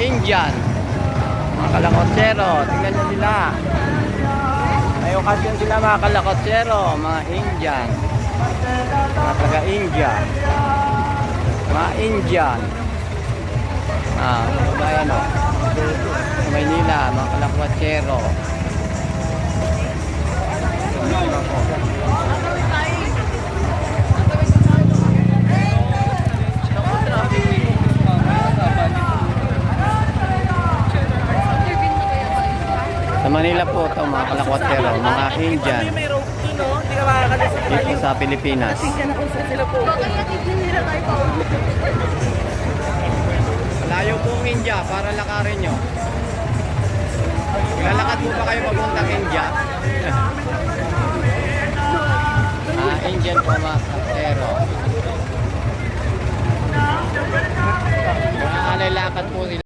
Indian. Mga kalakotsero, tingnan nyo sila. May okasyon sila mga kalakotsero, mga Indian. Mga taga-India. Mga Indian. Bayan o. Sa Maynila, mga kalakotsero. Sa Manila po ito mga kalakwatero, mga Indian dito sa Pilipinas. Malayo pong India para lakarin nyo. Lalakad po ba kayo papuntang India? Indian po mga kalakwatero. Lalakad po sila.